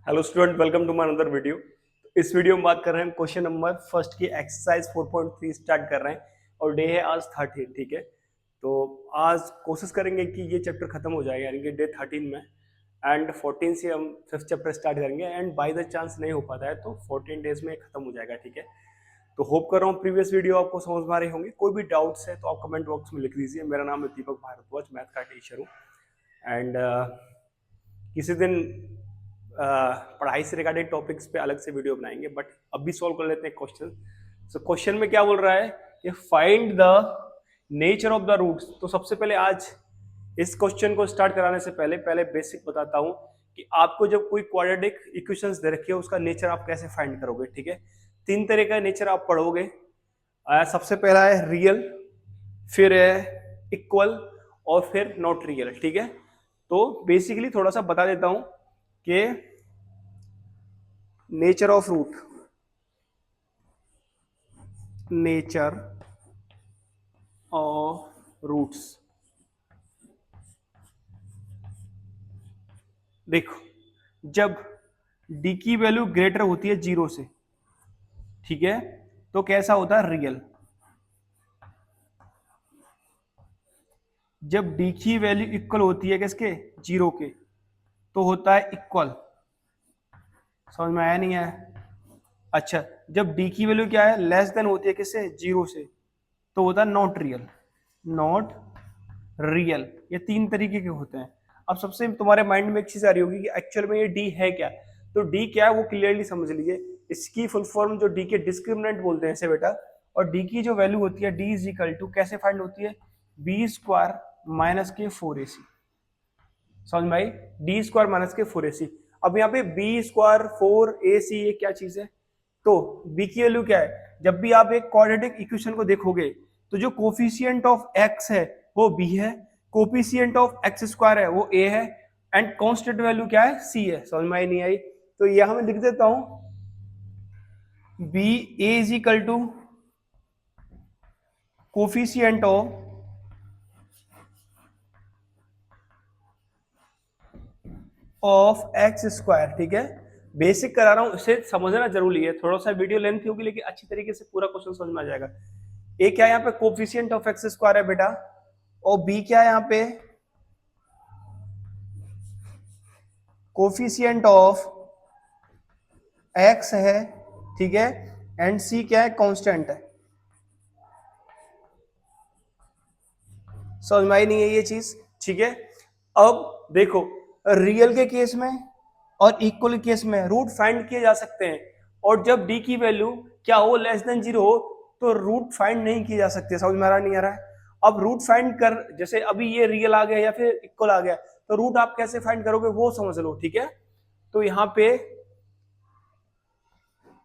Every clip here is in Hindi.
Hello student, welcome to my another video. इस वीडियो में बात कर रहे हैं क्वेश्चन नंबर फर्स्ट की एक्सरसाइज 4.3 स्टार्ट कर रहे हैं और डे है आज 13। ठीक है, तो आज कोशिश करेंगे कि ये चैप्टर खत्म हो जाए यानी कि डे 13 में, एंड 14 से हम फिफ्थ चैप्टर स्टार्ट करेंगे। एंड बाय द चांस नहीं हो पाता है तो 14 डेज में खत्म हो जाएगा। ठीक है, तो होप कर रहा हूँ प्रीवियस वीडियो आपको समझ में आ रहे होंगे। कोई भी डाउट्स है तो आप कमेंट बॉक्स में लिख दीजिए। मेरा नाम है दीपक भारद्वाज, मैथ का टीचर हूँ। एंड किसी दिन पढ़ाई से रिगार्डेड टॉपिक्स पे अलग से वीडियो बनाएंगे, बट अभी सॉल्व कर लेते हैं क्वेश्चन। सो क्वेश्चन में क्या बोल रहा है कि find the nature of the roots. तो सबसे पहले आज इस क्वेश्चन को स्टार्ट कराने से पहले पहले बेसिक बताता हूं कि आपको जब कोई क्वाड्रेटिक इक्वेशंस दे रखी है उसका नेचर आप कैसे फाइंड करोगे। ठीक है, तीन तरह का नेचर आप पढ़ोगे। सबसे पहला है रियल, फिर है इक्वल और फिर नॉट रियल। ठीक है, तो बेसिकली थोड़ा सा बता देता हूं कि nature of root, nature of roots. देखो, जब डी की वैल्यू ग्रेटर होती है जीरो से, ठीक है, तो कैसा होता है रियल। जब डी की वैल्यू इक्वल होती है किसके, जीरो के, तो होता है इक्वल। समझ में आया नहीं आया? अच्छा, जब डी की वैल्यू क्या है, लेस देन होती है किससे, जीरो से, तो होता है नॉट रियल। नॉट रियल, ये तीन तरीके के होते हैं। अब सबसे तुम्हारे माइंड में एक चीज आ रही होगी कि एक्चुअल में ये डी है क्या। तो डी क्या है वो क्लियरली समझ लीजिए। इसकी फुल फॉर्म जो डी के डिस्क्रिमिनेंट बोलते हैं इसे बेटा। और डी की जो वैल्यू होती है, डी इज इक्वल टू कैसे फाइंड होती है, बी स्क्वायर माइनस के 4ac। समझ में आई? डी स्क्वायर माइनस के 4ac। अब यहाँ पे बी स्क्वायर 4ac ये क्या चीज है, तो बी की वैल्यू क्या है। जब भी आप एक क्वाड्रेटिक इक्वेशन को देखोगे तो जो कोफिशिएंट ऑफ एक्स है वो बी है, कोफिशिएंट ऑफ एक्स स्क्वायर है वो ए है, एंड कांस्टेंट वैल्यू क्या है, सी है। समझ में आई नहीं आई? तो यहां मैं लिख देता हूं B A is equal to coefficient of X square. ठीक है, बेसिक करा रहा हूं, इसे समझना जरूरी है। थोड़ा सा वीडियो लेंथ होगी लेकिन अच्छी तरीके से पूरा क्वेश्चन समझ में आ जाएगा। ए क्या है यहाँ पे, कोफिशिएंट ऑफ एक्स स्क्वायर है बेटा, और बी क्या है यहाँ पे, कोफिशिएंट ऑफ एक्स है। ठीक है, एंड सी क्या है, कांस्टेंट है। समझ में आई नहीं है ये चीज? ठीक है, अब देखो, रियल के केस में और इक्वल केस में रूट फाइंड किए जा सकते हैं, और जब डी की वैल्यू क्या हो, लेस देन जीरो हो, तो रूट फाइंड नहीं किए जा सकते। समझ में आ रहा नहीं आ रहा है? अब रूट फाइंड कर, जैसे अभी ये रियल आ गया या फिर इक्वल आ गया, तो रूट आप कैसे फाइंड करोगे वो समझ लो। ठीक है, तो यहां पे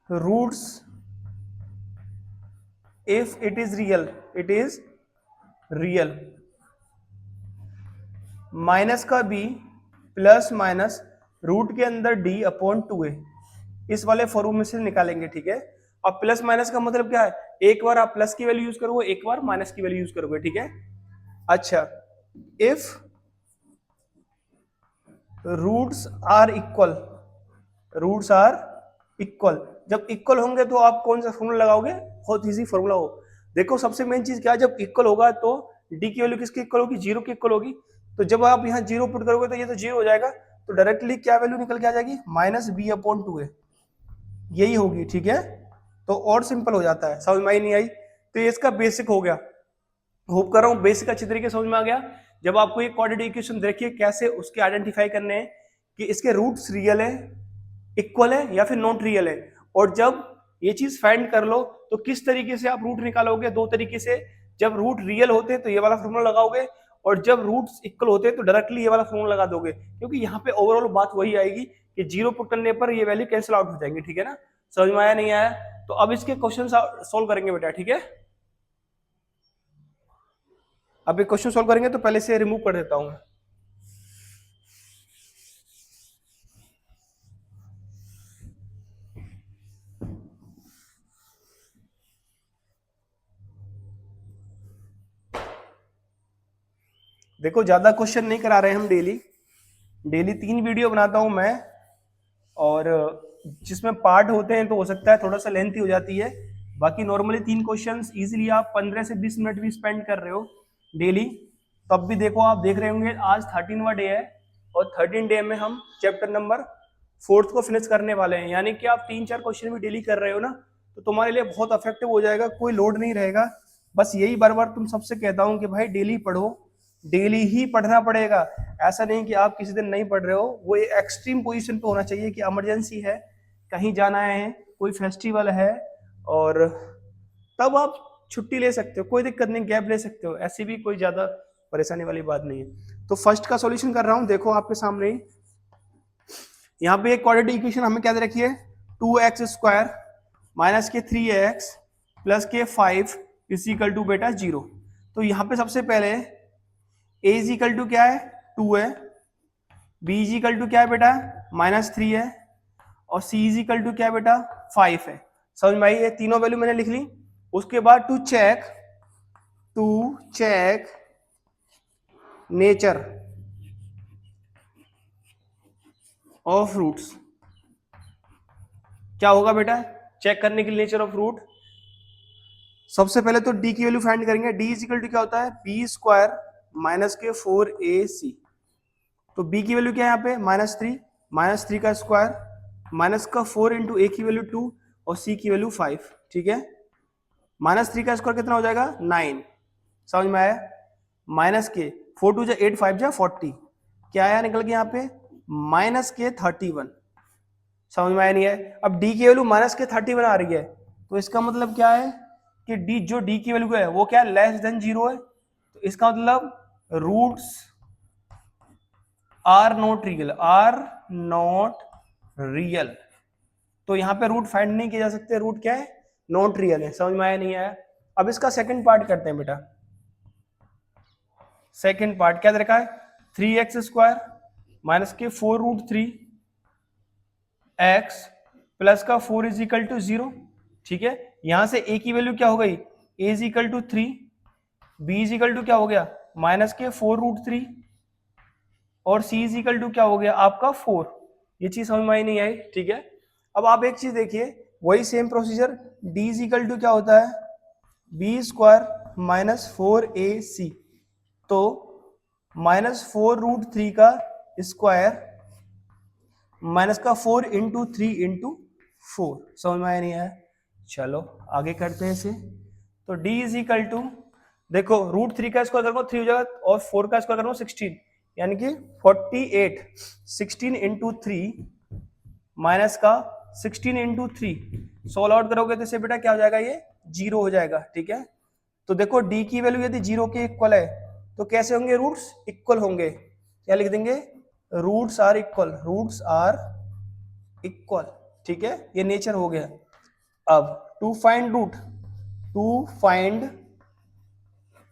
roots, if it is real, it is real, minus का बी प्लस माइनस रूट के अंदर डी अपॉन 2a, इस वाले फॉर्मूले से निकालेंगे। ठीक है, अब प्लस माइनस का मतलब क्या है, एक बार आप प्लस की वैल्यू यूज करोगे, एक बार माइनस की वैल्यू यूज करोगे। ठीक है, अच्छा, if roots are equal, roots are equal, जब इक्वल होंगे तो आप कौन सा फॉर्मूला लगाओगे, बहुत इजी फॉर्मूला हो। देखो सबसे मेन चीज क्या है, जब इक्वल होगा तो डी की वैल्यू किसकी इक्वल होगी, जीरो की इक्वल होगी। तो जब आप यहाँ जीरो पुट करोगे तो ये तो जीरो हो जाएगा, तो डायरेक्टली क्या वैल्यू निकल के आ जाएगी, माइनस बी अपॉन 2a, यही होगी। ठीक है, तो और सिंपल हो जाता है। समझ में आई नहीं आई? तो ये इसका बेसिक हो गया। होप कर रहा हूँ बेसिक अच्छी तरीके से समझ में आ गया। जब आपको एक क्वाड्रेटिक इक्वेशन देखिए, कैसे उसके आइडेंटिफाई करने हैं कि इसके रूट्स रियल है, इक्वल है या फिर नॉट रियल है। और जब ये चीज फाइंड कर लो तो किस तरीके से आप रूट निकालोगे, दो तरीके से। जब रूट रियल होते हैं तो ये वाला फॉर्मूला लगाओगे, और जब रूट्स इक्वल होते हैं तो डायरेक्टली ये वाला फॉर्मूला लगा दोगे, क्योंकि यहाँ पे ओवरऑल बात वही आएगी कि जीरो पुट करने पर ये वैल्यू कैंसिल आउट हो जाएंगी। ठीक है ना? समझ में आया नहीं आया? तो अब इसके क्वेश्चन सोल्व करेंगे बेटा। ठीक है, अब ये क्वेश्चन सोल्व करेंगे तो पहले से रिमूव कर देता हूं। देखो ज्यादा क्वेश्चन नहीं करा रहे हम, डेली डेली 3 वीडियो बनाता हूं मैं, और जिसमें पार्ट होते हैं तो हो सकता है थोड़ा सा लेंथी हो जाती है। बाकी नॉर्मली 3 क्वेश्चंस इजीली आप 15 से 20 मिनट भी स्पेंड कर रहे हो डेली, तब भी देखो आप देख रहे होंगे आज 13वां डे है और 13 डे में हम चैप्टर नंबर 4 को फिनिश करने वाले हैं। यानी कि आप 3-4 क्वेश्चन भी डेली कर रहे हो ना, तो तुम्हारे लिए बहुत इफेक्टिव हो जाएगा, कोई लोड नहीं रहेगा। बस यही बार बार तुम सबसे कहता हूँ कि भाई डेली पढ़ो, डेली ही पढ़ना पड़ेगा। ऐसा नहीं कि आप किसी दिन नहीं पढ़ रहे हो, वो एक्सट्रीम पोजीशन पे होना चाहिए कि इमरजेंसी है, कहीं जाना है, कोई फेस्टिवल है, और तब आप छुट्टी ले सकते हो, कोई दिक्कत नहीं, गैप ले सकते हो, ऐसी भी कोई ज्यादा परेशानी वाली बात नहीं है। तो फर्स्ट का सॉल्यूशन कर रहा हूं, देखो आपके सामने ही यहाँ पे एक क्वाड्रेटिक इक्वेशन हमें क्या दे रखी है, 2x² माइनस के 3x प्लस के 5 इज इक्वल टू बेटा 0। तो यहाँ पे सबसे पहले a इज इक्वल टू क्या है, 2 है, b इज इक्वल टू क्या है बेटा, -3 है, और c इज इक्वल टू क्या है बेटा, 5 है। समझ में आई, ये तीनों वैल्यू मैंने लिख ली। उसके बाद to check nature of roots, क्या होगा बेटा चेक करने के लिए नेचर ऑफ रूट, सबसे पहले तो d की वैल्यू फाइंड करेंगे। d इज इक्वल टू क्या होता है, b² माइनस के 4ac। तो b की वैल्यू क्या है यहाँ पे, -3 का स्क्वायर माइनस का 4 इंटू a की वैल्यू 2 और c की वैल्यू 5, ठीक है। -3 का स्क्वायर कितना हो जाएगा, 9, समझ में आया। माइनस के 4 2 8 5 40, क्या आया निकल के यहाँ पे, -31, समझ में आया नहीं है। अब d की वैल्यू -31 आ रही है, तो इसका मतलब क्या है कि d जो d की वैल्यू है वो क्या है, लेस देन 0 है। तो इसका मतलब रूट्स आर नॉट रियल। तो यहाँ पे रूट फाइंड नहीं किए जा सकते, रूट क्या है, नॉट रियल है। समझ में आया नहीं आया। अब इसका सेकंड पार्ट करते हैं बेटा। सेकंड पार्ट क्या दे रखा है, 3x² माइनस के 4√3 x प्लस का 4 इज इक्वल टू 0, ठीक है। यहां से a की वैल्यू क्या हो गई, a is equal to 3, b is equal to क्या हो गया, माइनस के 4√3, और c इज इक्वल टू क्या हो गया आपका 4। ये चीज समझ में आई नहीं आई, ठीक है। अब आप एक चीज देखिए, वही same procedure, d is equal to क्या होता है, b² माइनस 4ac। तो -4√3 का स्क्वायर माइनस का 4 इंटू 3 इंटू 4, समझ में आया नहीं आया। चलो आगे करते हैं इसे। तो d इज इक्वल टू, देखो √3 का स्क्वायर करूंगा 3 हो जाएगा, और 4 का स्क्वायर करूंगा 16, यानी कि 48, 16 इंटू 3 माइनस का 16 इंटू 3, सोल्व आउट करोगे तो इसे बेटा क्या हो जाएगा, ये 0 हो जाएगा, ठीक है। तो देखो d की वैल्यू यदि 0 के इक्वल है तो कैसे होंगे, रूट्स इक्वल होंगे, क्या लिख देंगे, रूट्स आर इक्वल, ठीक है। ये नेचर हो गया। अब टू फाइंड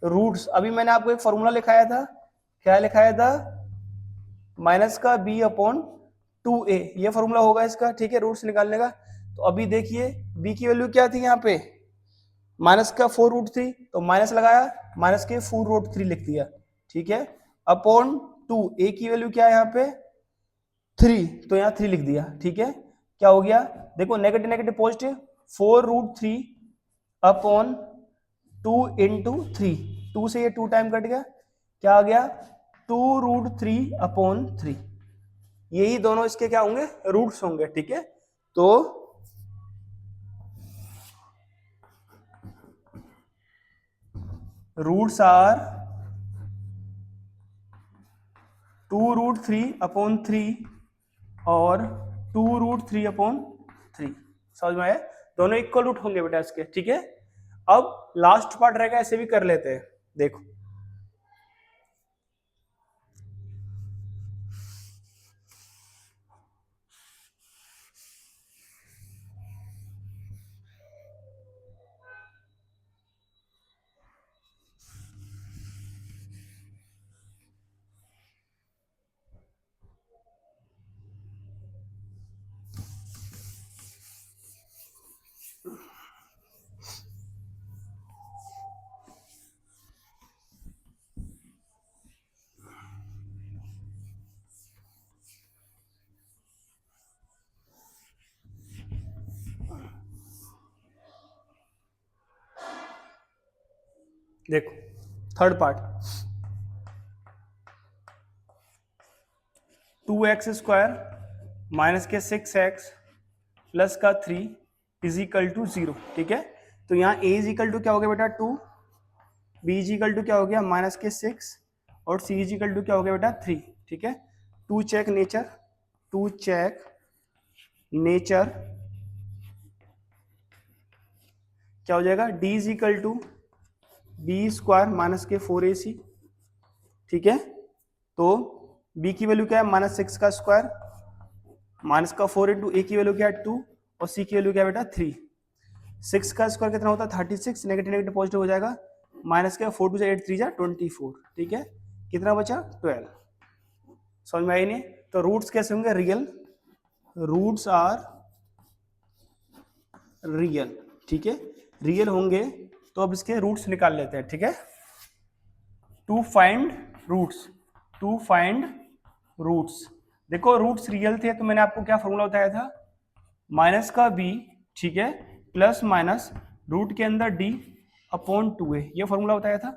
रूट्स, अभी मैंने आपको एक फॉर्मूला लिखाया था, क्या लिखाया था, माइनस का b/2a, ये फॉर्मूला होगा इसका, ठीक है, रूट्स निकालने का। तो अभी देखिए b की वैल्यू क्या थी यहाँ पे, माइनस का 4√3, तो माइनस लगाया, माइनस के 4√3 लिख दिया, ठीक है, अपॉन 2, a की वैल्यू क्या है यहाँ पे 3, तो यहाँ 3 लिख दिया, ठीक है। क्या हो गया, देखो negative negative positive, 4√3 upon 2 into 3, 2 से ये 2 टाइम कट गया, क्या आ गया 2√3 अपॉन 3। यही दोनों इसके क्या होंगे, रूट्स होंगे, ठीक है। तो रूट्स आर 2√3 अपॉन 3 और 2√3 अपॉन 3, समझ में आया। दोनों इक्वल रूट होंगे बेटा इसके, ठीक है। अब लास्ट पार्ट रहेगा, ऐसे भी कर लेते हैं, देखो देखो थर्ड पार्ट, 2x² माइनस के 6x प्लस का 3 इज इक्वल टू 0, ठीक है। तो यहाँ a इज इक्वल टू क्या हो गया बेटा 2, b इज इक्वल टू क्या हो गया माइनस के 6 और c इज इक्वल टू क्या हो गया बेटा 3, ठीक है। टू चेक नेचर क्या हो जाएगा, d is equal to b² minus के 4ac, ठीक है। तो b की वैल्यू क्या है -6 का स्क्वायर माइनस का 4 इंटू a की वैल्यू क्या है 2 और c की वैल्यू क्या है बेटा 3। 6 का स्क्वायर कितना होता है 36, नेगेटिव नेगेटिव पॉजिटिव हो जाएगा, माइनस का 4 2 8 3 जा 24, ठीक है। कितना बचा 12। समझ में आई नहीं। तो रूट्स कैसे होंगे, रियल, रूट्स आर रियल, ठीक है। रियल होंगे तो अब इसके रूट्स निकाल लेते हैं, ठीक है। टू फाइंड रूट्स, देखो रूट्स रियल थे तो मैंने आपको क्या फॉर्मूला बताया था, माइनस का b, ठीक है, प्लस माइनस रूट के अंदर d अपॉन 2a, ये फॉर्मूला बताया था,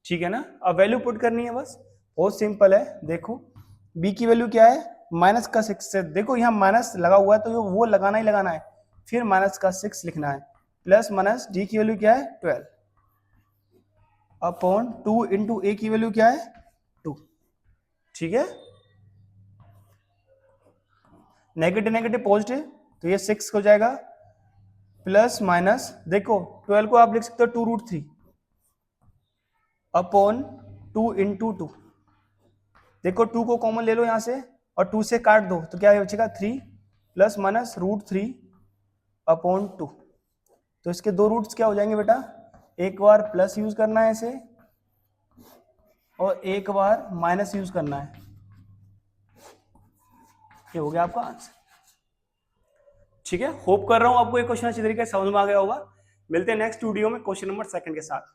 ठीक है ना। अब वैल्यू पुट करनी है बस, बहुत सिंपल है। देखो b की वैल्यू क्या है माइनस का 6 से, देखो यहाँ माइनस लगा हुआ है तो वो लगाना ही लगाना है, फिर माइनस का 6 लिखना है, प्लस माइनस d की वैल्यू क्या है 12 अपॉन 2 इंटू a की वैल्यू क्या है 2, ठीक है। नेगेटिव नेगेटिव पॉजिटिव तो ये 6 हो जाएगा, प्लस माइनस देखो 12 को आप लिख सकते हो 2√3 अपॉन 2 इंटू 2, देखो 2 को कॉमन ले लो यहां से और 2 से काट दो तो क्या बचेगा 3 प्लस माइनस √3 अपॉन 2। तो इसके दो रूट्स क्या हो जाएंगे बेटा, एक बार प्लस यूज करना है इसे और एक बार माइनस यूज करना है, ये हो गया आपका आंसर, ठीक है। होप कर रहा हूं आपको ये क्वेश्चन अच्छी तरीके से समझ में आ गया होगा। मिलते हैं नेक्स्ट वीडियो में क्वेश्चन नंबर 2 के साथ।